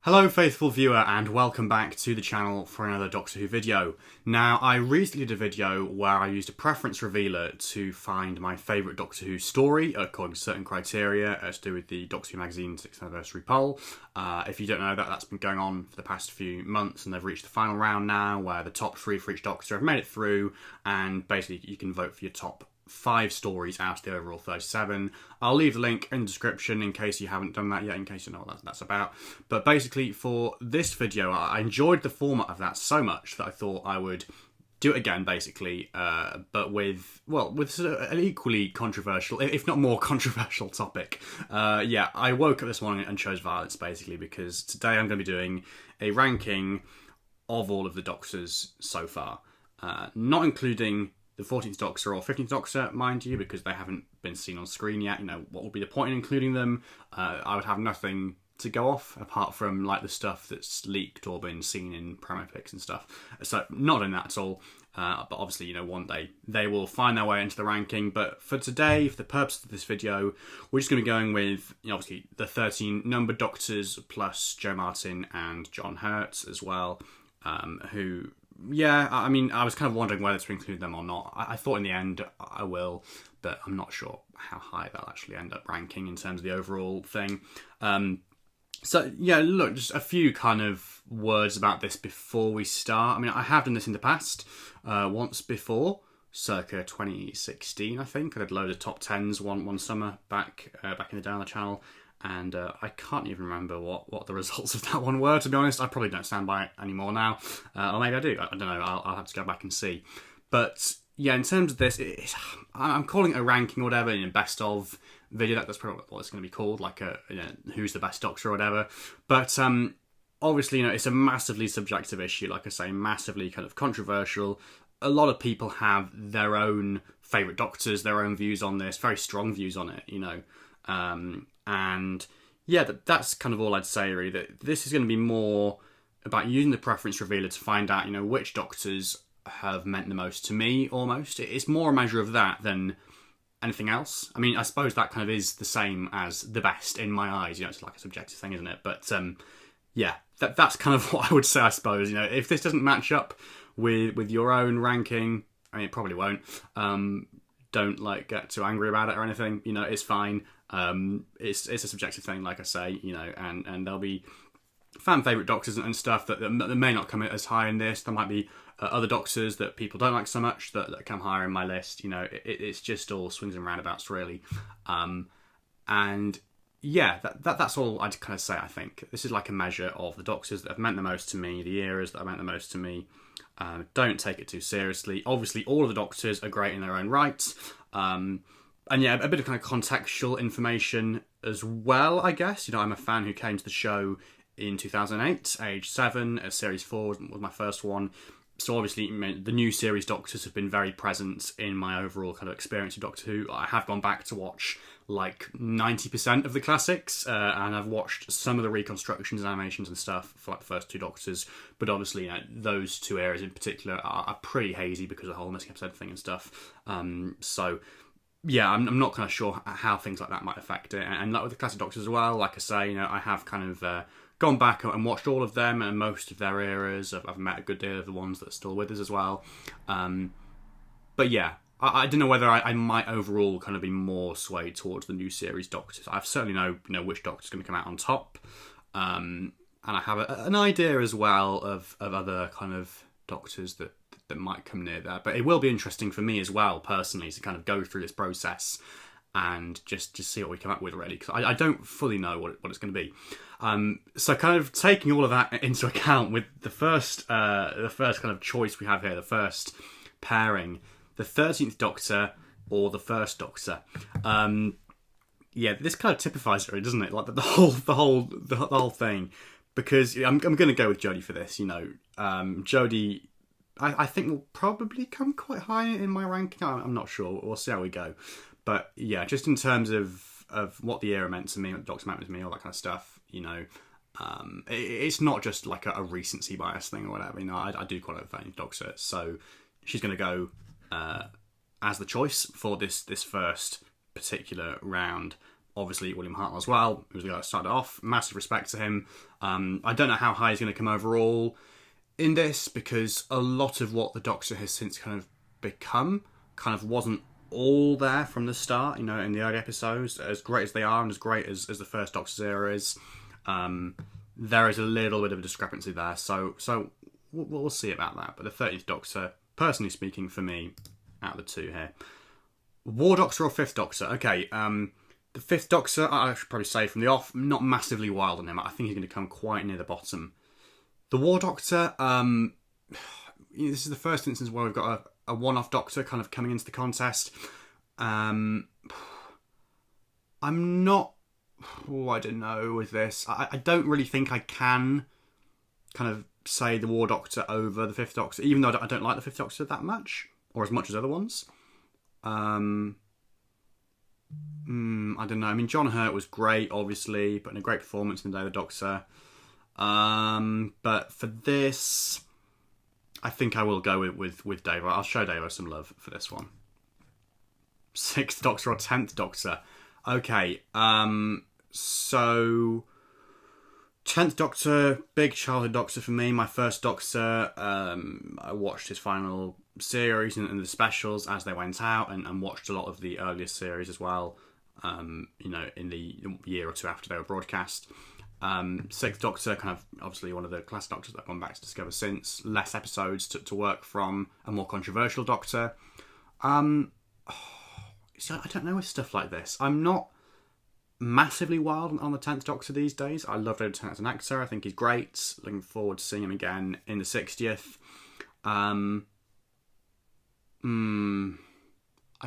Hello faithful viewer and welcome back to the channel for another Doctor Who video. Now I recently did a video where I used a preference revealer to find my favourite Doctor Who story according to certain criteria to do with the Doctor Who magazine 6th anniversary poll. If you don't know that, that's been going on for the past few months and they've reached the final round now where the top 3 for each Doctor have made it through, and basically you can vote for your top 5 stories out of the overall 37. I'll leave the link in the description in case you haven't done that yet, in case you know what that's about. But basically for this video, I enjoyed the format of that so much that I thought I would do it again, basically, but with sort of an equally controversial, if not more controversial topic. Yeah, I woke up this morning and chose violence, basically, because today I'm going to be doing a ranking of all of the Doctors so far, not including the 14th Doctor or 15th Doctor, mind you, because they haven't been seen on screen yet. You know, what would be the point in including them? I would have nothing to go off apart from like the stuff that's leaked or been seen in promo pics and stuff. So not in that at all. But obviously, you know, one day they will find their way into the ranking. But for today, for the purpose of this video, we're just going to be going with, you know, obviously the 13 numbered Doctors plus Jo Martin and John Hurt as well, who... Yeah, I mean, I was kind of wondering whether to include them or not. I thought in the end I will, but I'm not sure how high they'll actually end up ranking in terms of the overall thing. So, yeah, look, just a few kind of words about this before we start. I mean, I have done this in the past, once before, circa 2016, I think. I did a load of top 10s one summer back in the day on the channel. And I can't even remember what the results of that one were, to be honest. I probably don't stand by it anymore now. Or maybe I do. I don't know. I'll have to go back and see. But, yeah, in terms of this, I'm calling it a ranking or whatever, you know, best of video. That's probably what it's going to be called, like a, you know, who's the best Doctor or whatever. But obviously, you know, it's a massively subjective issue, like I say, massively kind of controversial. A lot of people have their own favourite Doctors, their own views on this, very strong views on it, you know. And yeah, that's kind of all I'd say, really. That this is going to be more about using the preference revealer to find out, you know, which Doctors have meant the most to me, almost. It's more a measure of that than anything else. I mean, I suppose that kind of is the same as the best in my eyes. You know, it's like a subjective thing, isn't it? But yeah, that's kind of what I would say, I suppose. You know, if this doesn't match up with your own ranking, I mean, it probably won't. Don't like get too angry about it or anything. You know, it's fine. It's a subjective thing, like I say, you know, and there'll be fan favourite Doctors and stuff that may not come as high in this. There might be other Doctors that people don't like so much that come higher in my list. You know, it's just all swings and roundabouts, really. And yeah, that's all I'd kind of say. I think this is like a measure of the Doctors that have meant the most to me, the eras that have meant the most to me. Don't take it too seriously. Obviously, all of the Doctors are great in their own right. And yeah, a bit of kind of contextual information as well, I guess. You know, I'm a fan who came to the show in 2008, age 7. Series 4 was my first one. So obviously, the new series Doctors have been very present in my overall kind of experience of Doctor Who. I have gone back to watch like 90% of the classics, and I've watched some of the reconstructions and animations and stuff for like the first 2 Doctors. But obviously, you know, those 2 eras in particular are pretty hazy because of the whole missing episode thing and stuff. So... yeah, I'm not kind of sure how things like that might affect it. And like with the classic Doctors as well, like I say, you know, I have kind of gone back and watched all of them and most of their eras. I've met a good deal of the ones that are still with us as well. But yeah, I don't know whether I might overall kind of be more swayed towards the new series Doctors. I certainly know which Doctor's going to come out on top. And I have an idea as well of other kind of Doctors that might come near there, but it will be interesting for me as well personally to kind of go through this process and just see what we come up with, really, because I don't fully know what it's going to be. So kind of taking all of that into account, with the first kind of choice we have here, the first pairing, the 13th Doctor or the first Doctor. Yeah, this kind of typifies it, doesn't it? Like the whole thing, because I'm going to go with Jodie for this. You know, Jodie, I think will probably come quite high in my ranking. I'm not sure. We'll see how we go. But yeah, just in terms of what the era meant to me, what the Doctor meant to me, all that kind of stuff, you know, it's not just like a recency bias thing or whatever. You know, I do quite like the Doctor, so she's going to go as the choice for this first particular round. obviously William Hartnell as well, who was the guy that started off. Massive respect to him. I don't know how high he's going to come overall in this, because a lot of what the Doctor has since kind of become kind of wasn't all there from the start, you know, in the early episodes. As great as they are and as great as the first Doctor's era is, there is a little bit of a discrepancy there. So we'll see about that. But the 13th Doctor, personally speaking, for me, out of the two here. War Doctor or 5th Doctor? Okay, the 5th Doctor, I should probably say from the off, not massively wild on him. I think he's going to come quite near the bottom. The War Doctor, this is the first instance where we've got a one-off Doctor kind of coming into the contest. I'm not... I don't know with this. I don't really think I can kind of say the War Doctor over the 5th Doctor, even though I don't like the 5th Doctor that much, or as much as other ones. I don't know. I mean, John Hurt was great, obviously, but in a great performance in the Day of the Doctor. But for this, I think I will go with Davo. I'll show Davo some love for this one. 6th Doctor or 10th Doctor? Okay, so 10th Doctor, big childhood Doctor for me. My first Doctor, I watched his final series and the specials as they went out, and watched a lot of the earlier series as well, you know, in the year or two after they were broadcast. 6th Doctor, kind of obviously one of the classic Doctors that I've gone back to discover since. Less episodes to work from, a more controversial Doctor. So I don't know with stuff like this. I'm not massively wild on the 10th Doctor these days. I love David Tennant as an actor. I think he's great. Looking forward to seeing him again in the 60th. I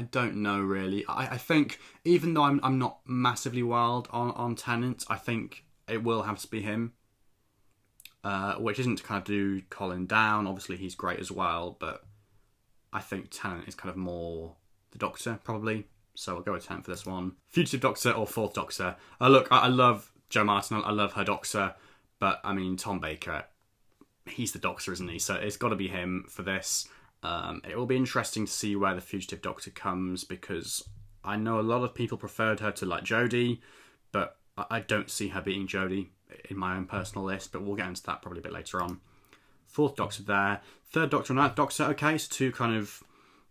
don't know really. I think even though I'm not massively wild on Tennant, I think it will have to be him. Which isn't to kind of do Colin down. Obviously he's great as well, but I think Tennant is kind of more the Doctor, probably. So I'll go with 10 for this one. Fugitive Doctor or 4th Doctor? Look, I love Jo Martin. I love her Doctor. But, I mean, Tom Baker, he's the Doctor, isn't he? So it's got to be him for this. It will be interesting to see where the Fugitive Doctor comes, because I know a lot of people preferred her to, like, Jodie, but I don't see her beating Jodie in my own personal list, but we'll get into that probably a bit later on. 4th Doctor there. 3rd Doctor and 9th Doctor, okay, so two kind of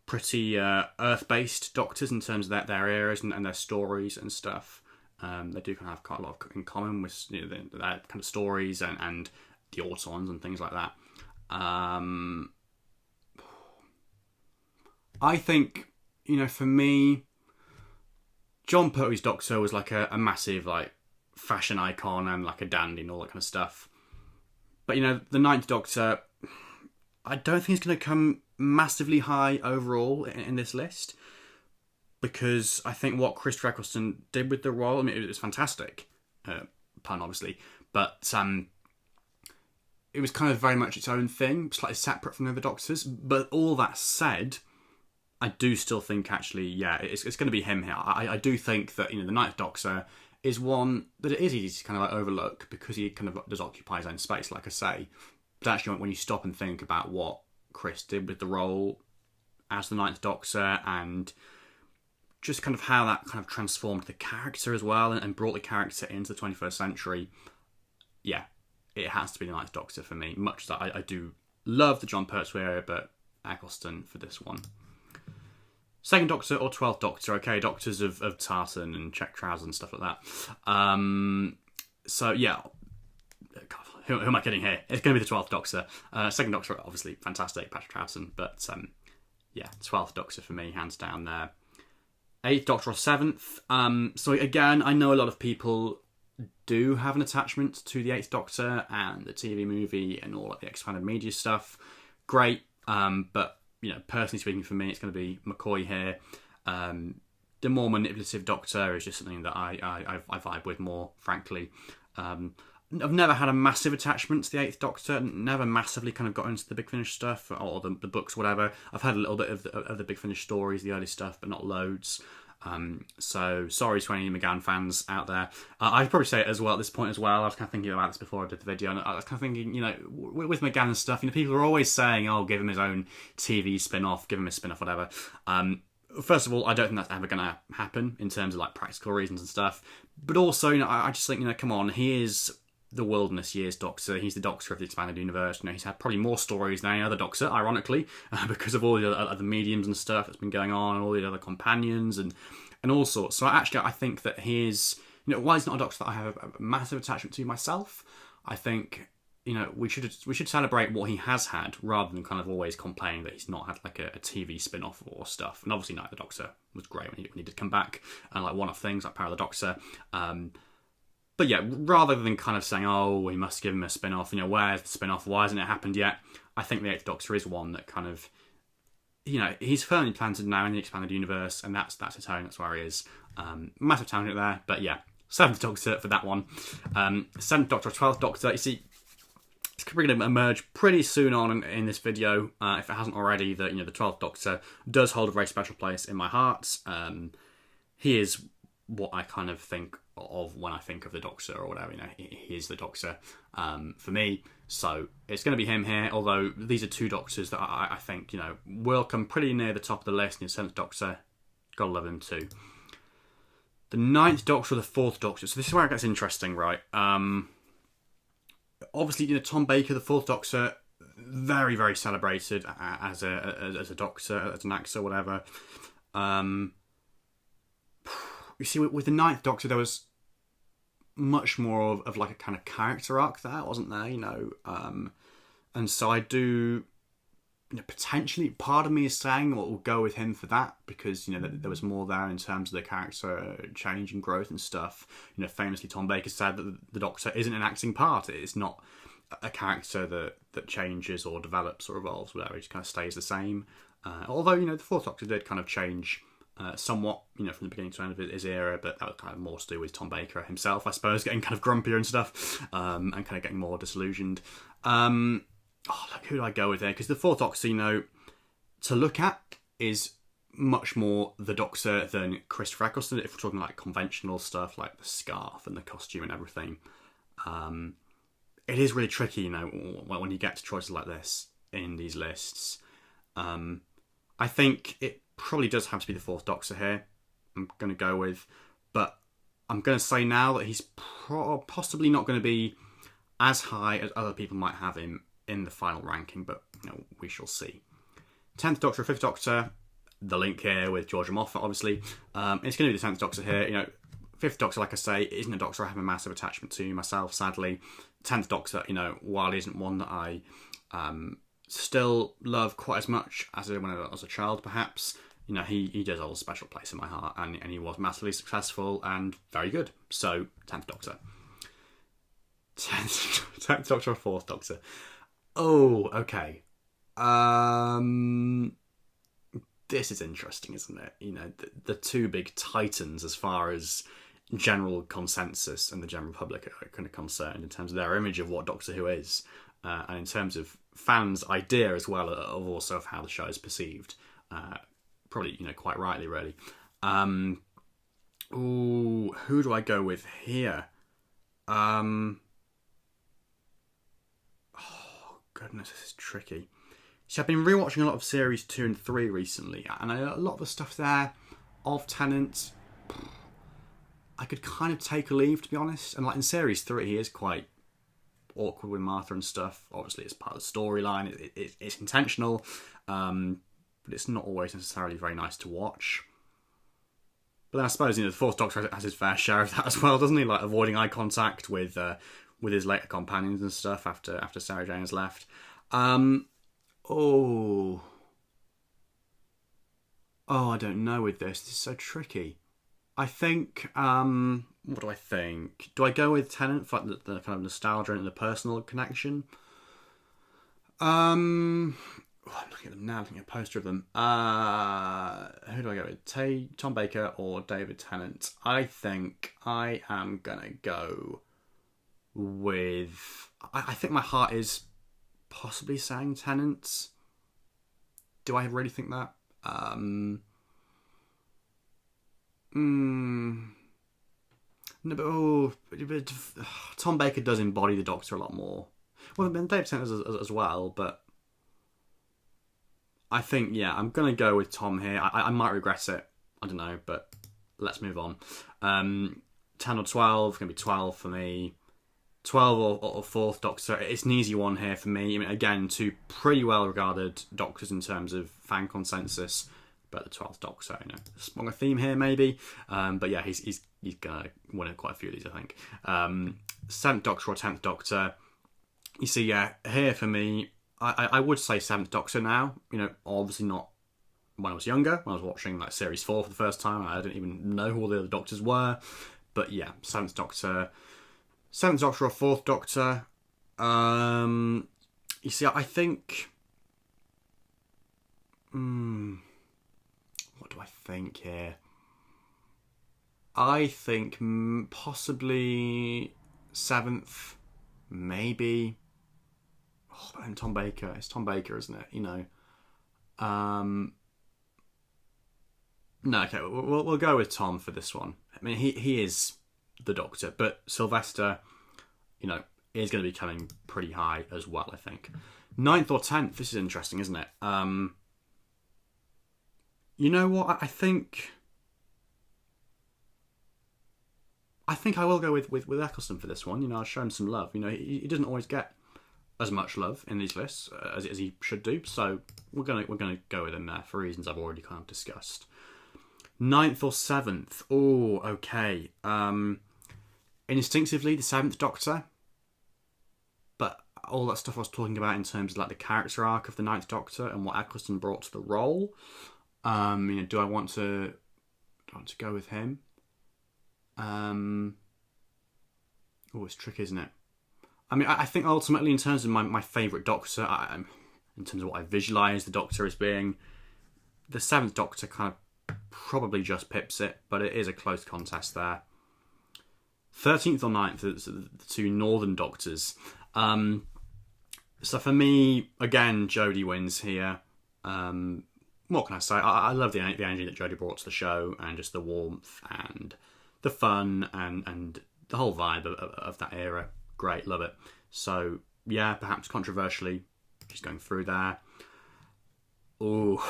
pretty Earth-based Doctors in terms of their eras and their stories and stuff. They do kind of have quite a lot in common with, you know, their kind of stories and the Autons and things like that. I think, you know, for me, John Pertwee's Doctor was like a massive like fashion icon and like a dandy and all that kind of stuff. But, you know, the 9th Doctor, I don't think it's going to come massively high overall in this list, because I think what Chris Eccleston did with the role, I mean, it was fantastic, pun obviously, but it was kind of very much its own thing, slightly separate from the other Doctors. But all that said, I do still think actually, yeah, it's going to be him here. I do think that, you know, the 9th Doctor is one that it is easy to kind of like overlook, because he kind of does occupy his own space, like I say. But actually, when you stop and think about what Chris did with the role as the 9th Doctor, and just kind of how that kind of transformed the character as well, and brought the character into the 21st century, yeah, it has to be the 9th Doctor for me. Much as I do love the John Pertwee era, but Eccleston for this one. 2nd Doctor or 12th Doctor? Okay, Doctors of tartan and check trousers and stuff like that. So yeah, God, who am I kidding here? It's going to be the 12th Doctor. 2nd Doctor, obviously fantastic, Patrick Troughton, but yeah, 12th Doctor for me, hands down there. 8th Doctor or 7th? So again, I know a lot of people do have an attachment to the 8th Doctor and the TV movie and all of the expanded media stuff. Great, but, you know, personally speaking for me, it's going to be McCoy here. The more manipulative Doctor is just something that I vibe with more, frankly. I've never had a massive attachment to the 8th Doctor, never massively kind of got into the Big Finish stuff or the books, whatever. I've had a little bit of the Big Finish stories, the early stuff, but not loads. So sorry to any McGann fans out there. I'd probably say it as well at this point as well. I was kind of thinking about this before I did the video, and I was kind of thinking, you know, with McGann and stuff, you know, people are always saying, oh, give him his own TV spin-off, give him a spin-off, whatever. First of all, I don't think that's ever going to happen in terms of like practical reasons and stuff. But also, I just think, come on, he is the Wilderness Years Doctor. He's the Doctor of the Expanded Universe. He's had probably more stories than any other Doctor, ironically, because of all the other mediums and stuff that's been going on, and all the other companions and all sorts. So actually, I think that he is, while he's not a Doctor that I have a massive attachment to myself, I think, we should celebrate what he has had rather than kind of always complaining that he's not had like a TV spin-off or stuff. And obviously, Night of the Doctor was great when he did come back, and like one-off things like Power of the Doctor. But yeah, rather than kind of saying, oh, we must give him a spin-off, where's the spin-off? Why hasn't it happened yet? I think the Eighth Doctor is one that kind of, he's firmly planted now in the Expanded Universe, and that's his home, that's where he is. Massive tangent there, but yeah, Seventh Doctor for that one. Seventh Doctor, 12th Doctor, you see, it's probably going to emerge pretty soon on in this video, if it hasn't already, that, the 12th Doctor does hold a very special place in my heart. He is what I kind of think of when I think of the Doctor or whatever. He is the Doctor for me, so it's going to be him here, although these are two Doctors that I think will come pretty near the top of the list. The 7th Doctor, gotta love him too. The 9th Doctor or the 4th Doctor, so this is where it gets interesting, right? Obviously, Tom Baker, the 4th Doctor, very, very celebrated as a Doctor, as an actor, whatever. You see, with the 9th Doctor, there was much more of like a kind of character arc there, wasn't there? And so I do, potentially, part of me is saying we'll go with him for that, because there was more there in terms of the character change and growth and stuff. Famously, Tom Baker said that the Doctor isn't an acting part; it's not a character that changes or develops or evolves, whatever. It just kind of stays the same. Although the 4th Doctor did kind of change somewhat, from the beginning to the end of his era, but that was kind of more to do with Tom Baker himself, I suppose, getting kind of grumpier and stuff, and kind of getting more disillusioned. Look, who do I go with there? Because the 4th Doctor, to look at is much more the Doctor than Christopher Eccleston, if we're talking like conventional stuff, like the scarf and the costume and everything. It is really tricky, when you get to choices like this in these lists. I think it probably does have to be the 4th Doctor here, I'm going to go with. But I'm going to say now that he's possibly not going to be as high as other people might have him in the final ranking, but we shall see. 10th Doctor, 5th Doctor, the link here with Georgia Moffat, obviously. It's going to be the 10th Doctor here. 5th Doctor, like I say, isn't a Doctor I have a massive attachment to myself, sadly. 10th Doctor, while he isn't one that I still love quite as much as I did when I was a child, perhaps, he does hold a special place in my heart, and he was massively successful and very good. So, 10th Doctor. 10th Doctor or 4th Doctor? Oh, okay. This is interesting, isn't it? The two big titans as far as general consensus and the general public are kind of concerned in terms of their image of what Doctor Who is, and in terms of fans' idea as well of also of how the show is perceived. Probably, quite rightly, really. Who do I go with here? Oh, goodness, this is tricky. See, I've been rewatching a lot of series 2 and 3 recently, and a lot of the stuff there of Tennant, I could kind of take a leave, to be honest. And like in series 3, he is quite awkward with Martha and stuff. Obviously, it's part of the storyline. It's intentional, but it's not always necessarily very nice to watch. But then I suppose the 4th Doctor has his fair share of that as well, doesn't he? Like avoiding eye contact with his later companions and stuff after Sarah Jane has left. Oh, I don't know with this. This is so tricky. I think, what do I think? Do I go with Tennant for like the kind of nostalgia and the personal connection? I'm looking at them now, looking at a poster of them. Who do I go with? Tom Baker or David Tennant? I think I am going to go with... I think my heart is possibly saying Tennant. Do I really think that? No, but Tom Baker does embody the Doctor a lot more. Well, David Tennant as well, but I think, yeah, I'm going to go with Tom here. I might regret it. I don't know, but let's move on. 10 or 12, going to be 12 for me. 12 or Fourth Doctor. It's an easy one here for me. I mean, again, two pretty well-regarded Doctors in terms of fan consensus. But the 12th Doctor, sprung a theme here maybe. But yeah, he's going to win quite a few of these, I think. 7th Doctor or 10th Doctor. You see, yeah, here for me, I would say 7th Doctor now. Obviously not when I was younger, when I was watching like Series 4 for the first time. I didn't even know who all the other Doctors were. But yeah, 7th Doctor. 7th Doctor or 4th Doctor. You see, I think... what do I think here? I think possibly 7th, maybe... Oh, but then Tom Baker. It's Tom Baker, isn't it? No, okay, we'll go with Tom for this one. I mean, he is the Doctor, but Sylvester, is going to be coming pretty high as well, I think. 9th or 10th, this is interesting, isn't it? You know what? I think I will go with Eccleston for this one. I'll show him some love. He doesn't always get as much love in these lists as he should do. So we're gonna go with him there for reasons I've already kind of discussed. 9th or 7th. Oh, okay. Instinctively, the 7th Doctor. But all that stuff I was talking about in terms of like the character arc of the 9th Doctor and what Eccleston brought to the role. Do I want to go with him? Oh, it's tricky, isn't it? I mean, I think ultimately, in terms of my favourite Doctor, in terms of what I visualise the Doctor as being, the 7th Doctor kind of probably just pips it, but it is a close contest there. 13th or 9th, the two Northern Doctors. So for me, again, Jodie wins here. What can I say? I love the energy that Jodie brought to the show, and just the warmth and the fun and the whole vibe of that era. Great, love it. So yeah, perhaps controversially, she's going through there. Ooh,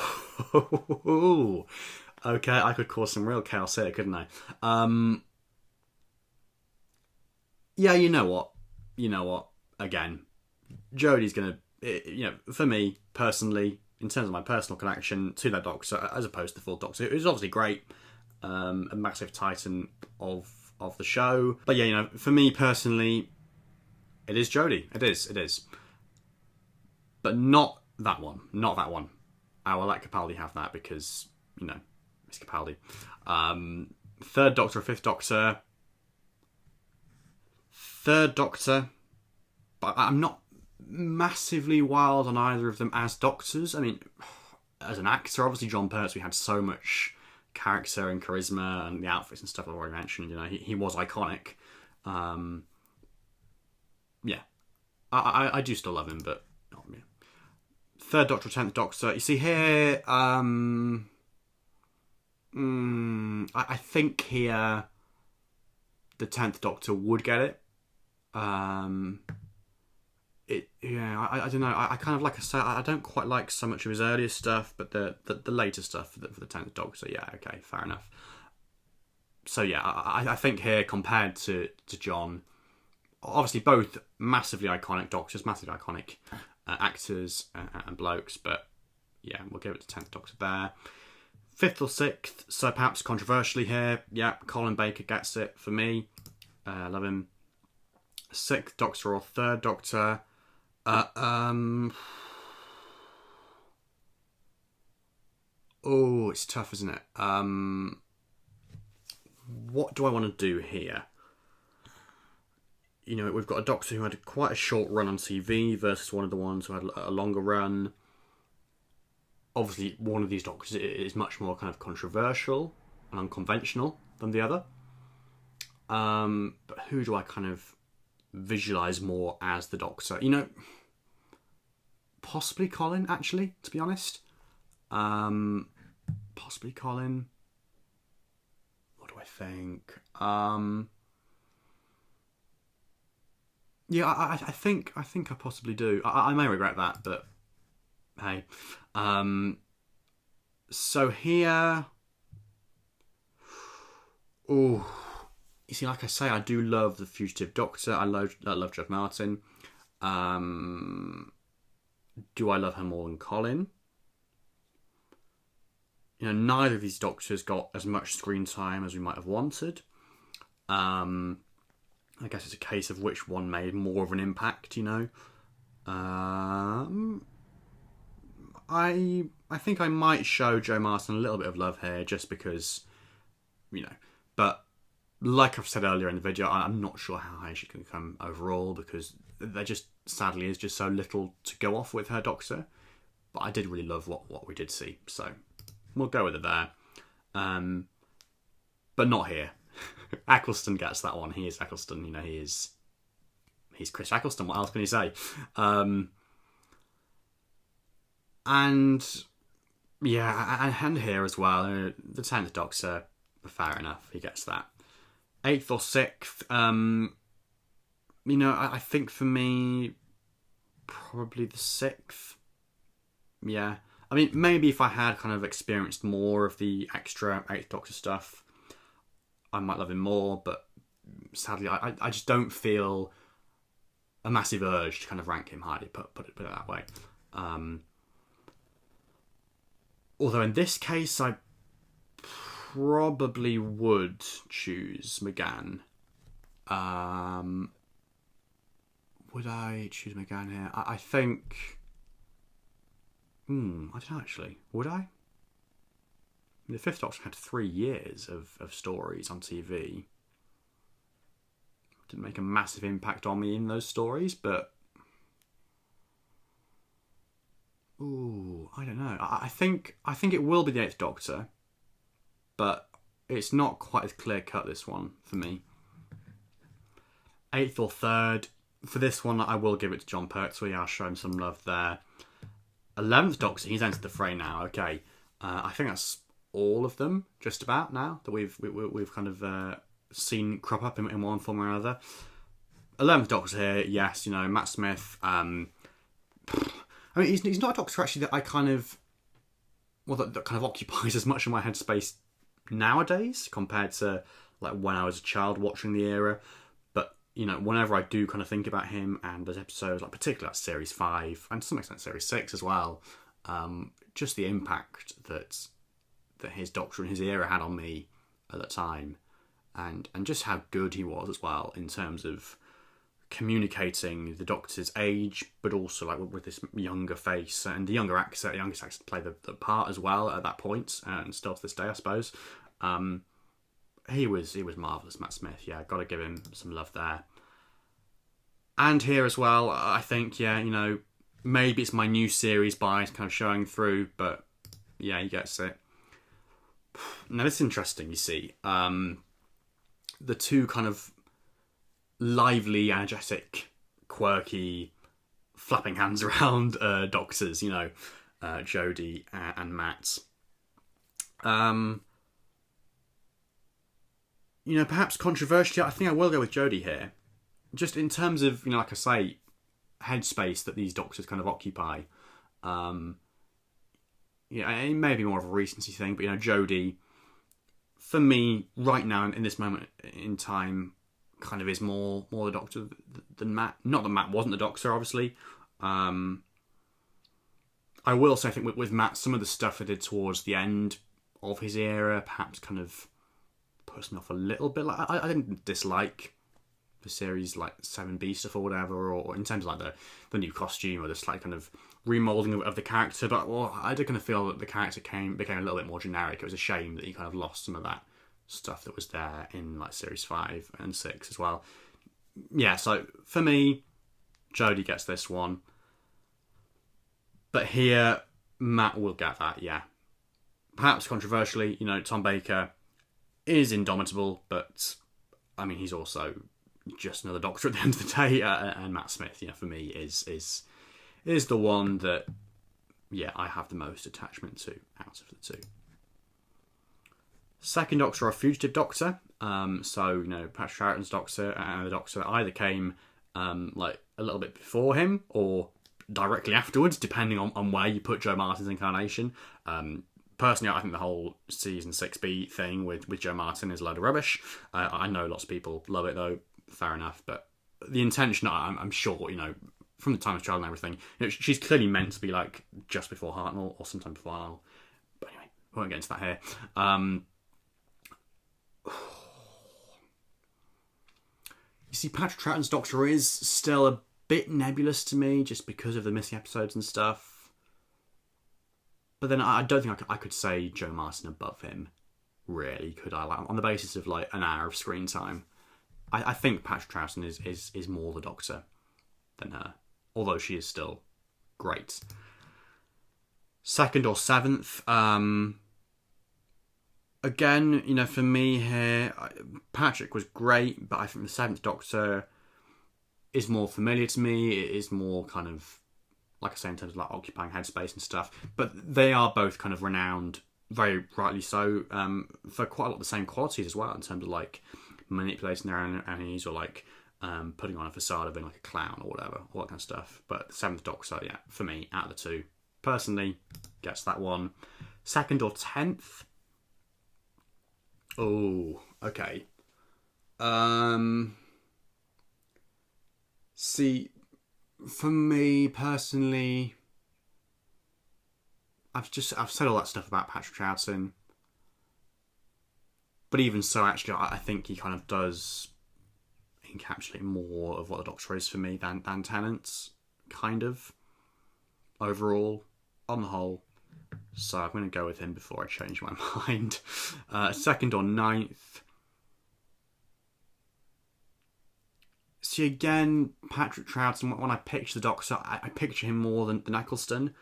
okay, I could cause some real chaos here, couldn't I? Yeah, you know what? Again, Jodie's gonna, for me personally, in terms of my personal connection to that Doctor, as opposed to the Fourth Doctor, who's obviously great, a massive titan of the show. But yeah, for me personally, it is Jodie. It is. But not that one. Not that one. I will let Capaldi have that because, it's Capaldi. 3rd Doctor or 5th Doctor. 3rd Doctor. But I'm not massively wild on either of them as Doctors. I mean, as an actor, obviously John Pertwee had so much character and charisma, and the outfits and stuff I've already mentioned. He was iconic. Yeah, I do still love him, but not me. 3rd Doctor, 10th Doctor. You see here, I think here the 10th Doctor would get it. I don't know. I kind of, like I say, I don't quite like so much of his earlier stuff, but the later stuff for the 10th Doctor, yeah, okay, fair enough. So yeah, I think here, compared to John, obviously both massively iconic Doctors, massively iconic actors and blokes, but yeah, we'll give it to 10th Doctor there. 5th or 6th, so perhaps controversially here, yeah, Colin Baker gets it for me. Love him. 6th Doctor or 3rd Doctor. Oh, it's tough, isn't it? What do I want to do here? We've got a Doctor who had quite a short run on TV versus one of the ones who had a longer run. Obviously, one of these Doctors is much more kind of controversial and unconventional than the other. But who do I kind of visualise more as the Doctor? Possibly Colin, actually, to be honest. Possibly Colin. What do I think? Yeah, I think I possibly do. I may regret that, but hey. So here, oh, you see, like I say, I do love the Fugitive Doctor. I love Jeff Martin. Do I love her more than Colin? Neither of these Doctors got as much screen time as we might have wanted. I guess it's a case of which one made more of an impact, I think I might show Jo Martin a little bit of love here just because, but like I've said earlier in the video, I'm not sure how high she can come overall because there just sadly is just so little to go off with her Doctor. But I did really love what we did see, so we'll go with it there. But not here. Eccleston gets that one. He is Eccleston. He's Chris Eccleston. What else can you say? And yeah, and here as well. The 10th Doctor, fair enough. He gets that. 8th or 6th. I think for me, probably the 6th. Yeah. I mean, maybe if I had kind of experienced more of the extra 8th Doctor stuff, I might love him more, but sadly, I just don't feel a massive urge to kind of rank him highly, put it that way. Although in this case, I probably would choose McGann. Would I choose McGann here? I think... I don't know, actually. Would I? The 5th Doctor had 3 years of stories on TV. Didn't make a massive impact on me in those stories, but... I don't know. I think it will be the 8th Doctor, but it's not quite as clear-cut, this one, for me. 8th or 3rd. For this one, I will give it to John Pertwee. I'll show him some love there. 11th Doctor, he's entered the fray now. Okay, I think that's all of them, just about now, that we've kind of seen crop up in one form or another. 11th Doctor here, yes, Matt Smith. I mean, he's not a Doctor actually that I kind of, that kind of occupies as much of my headspace nowadays compared to like when I was a child watching the era. But whenever I do kind of think about him and those episodes, like particularly like Series 5 and to some extent Series 6 as well, just the impact that his Doctor and his era had on me at the time, and just how good he was as well in terms of communicating the Doctor's age, but also like with this younger face and the youngest actor to play the part as well at that point, and still to this day, I suppose. He was marvellous, Matt Smith. Yeah, got to give him some love there. And here as well, I think, maybe it's my new series bias kind of showing through, but yeah, he gets it. Now, this is interesting, you see. The two kind of lively, energetic, quirky, flapping hands around Doctors, Jodie and Matt. Perhaps controversially, I think I will go with Jodie here. Just in terms of, like I say, headspace that these Doctors kind of occupy. It may be more of a recency thing, but, Jodie, for me, right now, in this moment in time, kind of is more the Doctor than Matt. Not that Matt wasn't the Doctor, obviously. I will say, I think with Matt, some of the stuff I did towards the end of his era perhaps kind of pushed me off a little bit. Like I didn't dislike the series like 7B stuff or whatever, or in terms of like the new costume or the slight kind of remoulding of the character, but I did kind of feel that the character became a little bit more generic. It was a shame that he kind of lost some of that stuff that was there in like series 5 and 6 as well. Yeah, so for me, Jodie gets this one, but here Matt will get that. Yeah, perhaps controversially, Tom Baker is indomitable, but I mean, he's also just another Doctor at the end of the day, and Matt Smith, for me is the one that I have the most attachment to out of the two. Second Doctor, our Fugitive Doctor. So Patrick Troughton's Doctor and the Doctor that either came like a little bit before him or directly afterwards, depending on where you put Joe Martin's incarnation. Personally, I think the whole season 6B thing with Joe Martin is a load of rubbish. I know lots of people love it though, fair enough, but the intention, I'm sure, from the time of child and everything, she's clearly meant to be like just before Hartnell or sometime before Hartnell. But anyway, we won't get into that here. You see, Patrick Troughton's Doctor is still a bit nebulous to me, just because of the missing episodes and stuff. But then I don't think I could say Joe Martin above him, really, could I? Like, on the basis of like an hour of screen time, I think Patrick Troughton is more the Doctor than her, although she is still great. Second or seventh, again, for me here, Patrick was great, but I think the Seventh Doctor is more familiar to me. It is more kind of, like I say, in terms of like occupying headspace and stuff. But they are both kind of renowned, very rightly so, for quite a lot of the same qualities as well, in terms of like manipulating their own enemies, or like putting on a facade of being like a clown or whatever, all that kind of stuff. But the Seventh Doctor, yeah, for me, out of the two, personally, gets that one. Second or 10th? Oh, okay. See, for me personally, I've said all that stuff about Patrick Troughton, but even so, actually, I think he kind of does encapsulate more of what the Doctor is for me than Tennant's, kind of, overall, on the whole. So I'm going to go with him before I change my mind. Second or 9th. See, again, Patrick Troughton, when I picture the Doctor, I picture him more than Eccleston.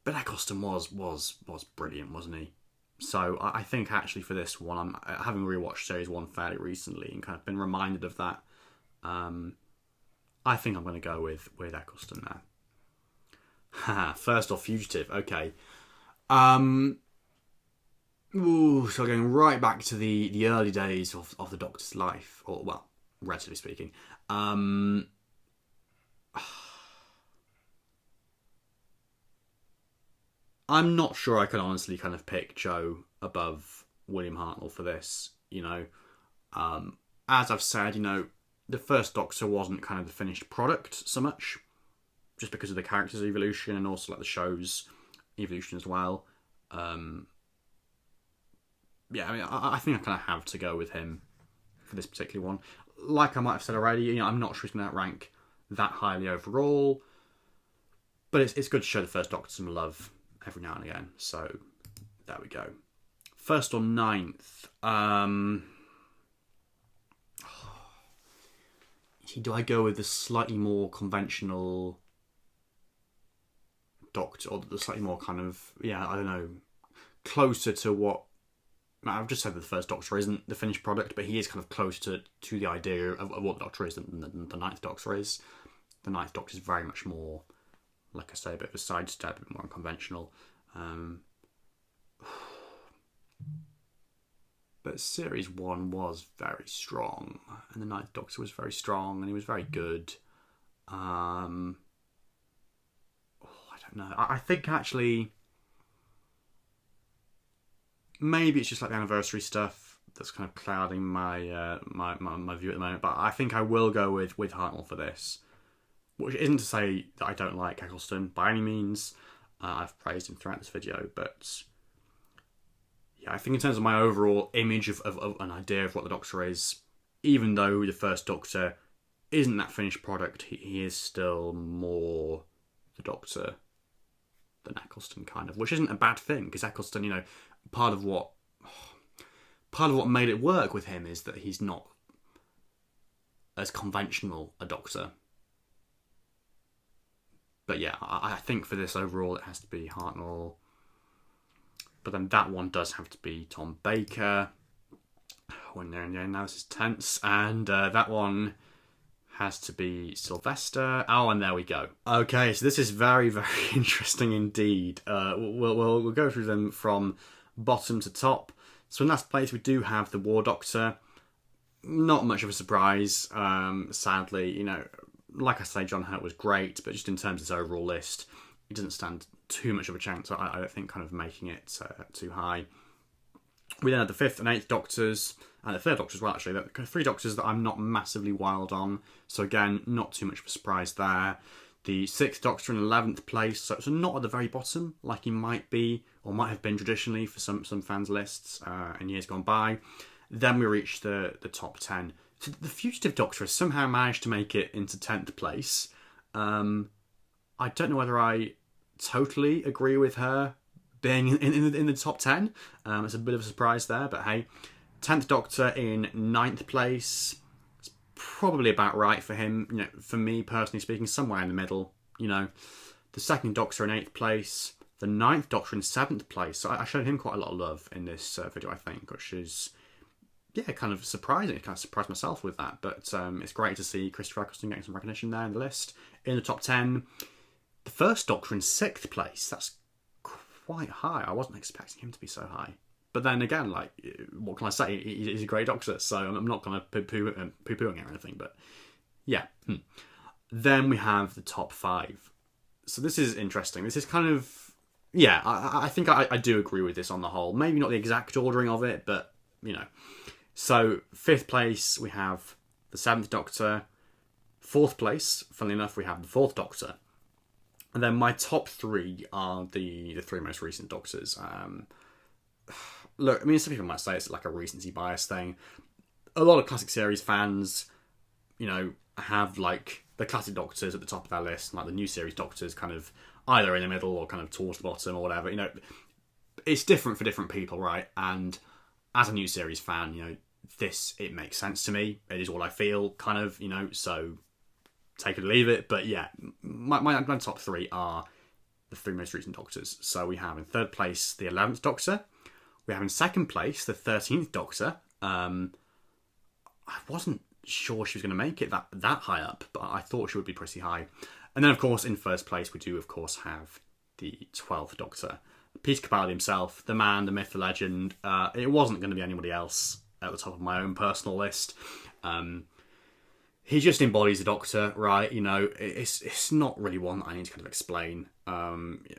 But Eccleston was brilliant, wasn't he? So I think actually for this one, I'm having rewatched Series 1 fairly recently and kind of been reminded of that. I think I'm going to go with Eccleston there. First or Fugitive, okay. So going right back to the early days of the Doctor's life, or, well, relatively speaking. I'm not sure I can honestly kind of pick Joe above William Hartnell for this, As I've said, the first Doctor wasn't kind of the finished product so much, just because of the character's evolution and also like the show's evolution as well. Yeah, I mean, I think I kind of have to go with him for this particular one. Like I might have said already, I'm not sure he's going to rank that highly overall, but it's good to show the first Doctor some love every now and again. So there we go. First or 9th. Do I go with the slightly more conventional Doctor, or the slightly more kind of, I don't know, closer to what I've just said? That the first Doctor isn't the finished product, but he is kind of closer to the idea of what the Doctor is than the 9th Doctor is. The 9th Doctor is very much more, like I say, a bit of a sidestep, a bit more unconventional. But Series 1 was very strong, and the 9th Doctor was very strong, and he was very good. I don't know. I think actually, maybe it's just like the anniversary stuff that's kind of clouding my my view at the moment. But I think I will go with Hartnell for this, which isn't to say that I don't like Eccleston by any means. I've praised him throughout this video, but yeah, I think in terms of my overall image of an idea of what the Doctor is, even though the first Doctor isn't that finished product, he is still more the Doctor than Eccleston, kind of, which isn't a bad thing, because Eccleston, part of what made it work with him is that he's not as conventional a Doctor. But yeah, I think for this overall it has to be Hartnell. But then that one does have to be Tom Baker. When they're in the end, now this is tense. And that one has to be Sylvester. Oh, and there we go. Okay, so this is very, very interesting indeed. We'll go through them from bottom to top. So in last place we do have the War Doctor. Not much of a surprise, sadly. like I say, John Hurt was great, but just in terms of this overall list, he doesn't stand too much of a chance, I don't think, kind of making it too high. We then had the 5th and 8th Doctors, and the 3rd Doctor as well, actually. The 3 Doctors that I'm not massively wild on, so again, not too much of a surprise there. The 6th Doctor in 11th place, so not at the very bottom, like he might be, or might have been traditionally for some fans' lists in years gone by. Then we reached the top 10. So the Fugitive Doctor has somehow managed to make it into 10th place. I don't know whether I totally agree with her being in the top 10. It's a bit of a surprise there, but hey. 10th Doctor in 9th place. It's probably about right for him. You know, for me, personally speaking, somewhere in the middle. You know, the 2nd Doctor in 8th place. The 9th Doctor in 7th place. So I showed him quite a lot of love in this video, I think, which is, yeah, kind of surprising. I kind of surprised myself with that. But it's great to see Christopher Eccleston getting some recognition there in the list. In the top 10. The 1st Doctor in 6th place. That's quite high. I wasn't expecting him to be so high. But then again, like, what can I say? He's a great Doctor, so I'm not kind of poo-pooing it or anything, but yeah. Then we have the top 5. So this is interesting. This is kind of, yeah, I think I do agree with this on the whole. Maybe not the exact ordering of it, but, you know. So 5th place, we have the 7th Doctor. 4th place, funnily enough, we have the 4th Doctor. And then my top 3 are the 3 most recent Doctors. Look, I mean, some people might say it's like a recency bias thing. A lot of classic series fans, you know, have like the classic Doctors at the top of their list, like the new series Doctors kind of either in the middle or kind of towards the bottom or whatever. You know, it's different for different people, right? And as a new series fan, you know, it makes sense to me. It is what I feel, kind of, you know, so take it or leave it. But yeah, my top 3 are the 3 most recent Doctors. So we have in 3rd place the 11th Doctor. We have in 2nd place the 13th Doctor. I wasn't sure she was going to make it that high up, but I thought she would be pretty high. And then, of course, in 1st place, we do, of course, have the 12th Doctor. Peter Capaldi himself, the man, the myth, the legend. It wasn't going to be anybody else at the top of my own personal list. He just embodies the Doctor, right? You know, it's not really one that I need to kind of explain.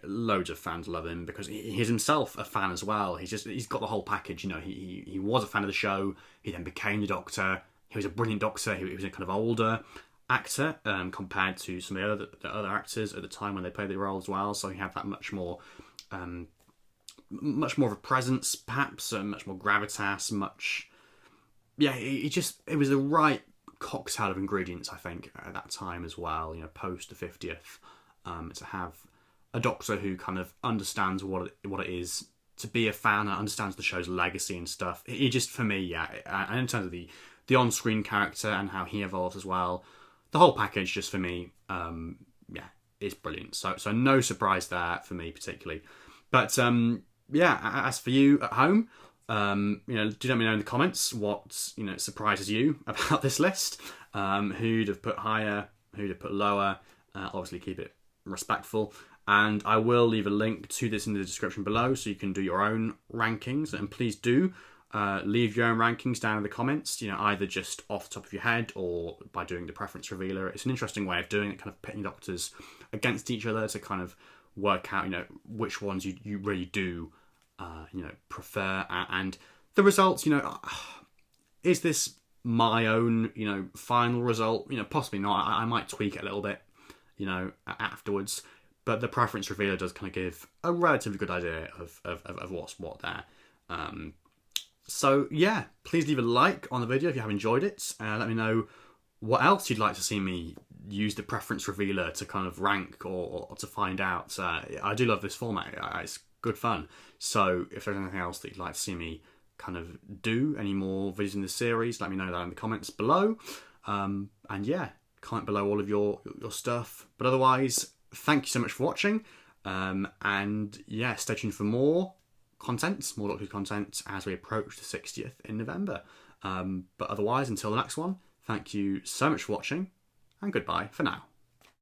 Loads of fans love him because he's himself a fan as well. He's got the whole package. You know, he was a fan of the show. He then became the Doctor. He was a brilliant Doctor. He was a kind of older actor compared to some of the other actors at the time when they played the role as well. So he had that much more of a presence, perhaps, much more gravitas, it was the right cocktail of ingredients, I think, at that time as well, you know, post the 50th, to have a Doctor who kind of understands what it is to be a fan and understands the show's legacy and stuff. He just, for me, yeah, and in terms of the on-screen character and how he evolves as well, the whole package just for me, is brilliant. So no surprise there for me particularly. But yeah, as for you at home, you know, do let me know in the comments what, you know, surprises you about this list. Who'd have put higher, who'd have put lower. Obviously keep it respectful. And I will leave a link to this in the description below so you can do your own rankings. And please do leave your own rankings down in the comments, you know, either just off the top of your head or by doing the preference revealer. It's an interesting way of doing it, kind of pitting Doctors against each other to kind of work out, you know, which ones you really do you know, prefer, and the results, you know, is this my own, you know, final result? You know, possibly not. I might tweak it a little bit, you know, afterwards, but the preference revealer does kind of give a relatively good idea of what's what there. So yeah, please leave a like on the video if you have enjoyed it. Let me know what else you'd like to see me use the preference revealer to kind of rank or to find out. I do love this format. It's good fun. So if there's anything else that you'd like to see me kind of do, any more videos in this series, let me know that in the comments below. And yeah, comment below all of your stuff. But otherwise, thank you so much for watching. And yeah, stay tuned for more content, more Doctor Who content as we approach the 60th in November. But otherwise, until the next one, thank you so much for watching, and goodbye for now.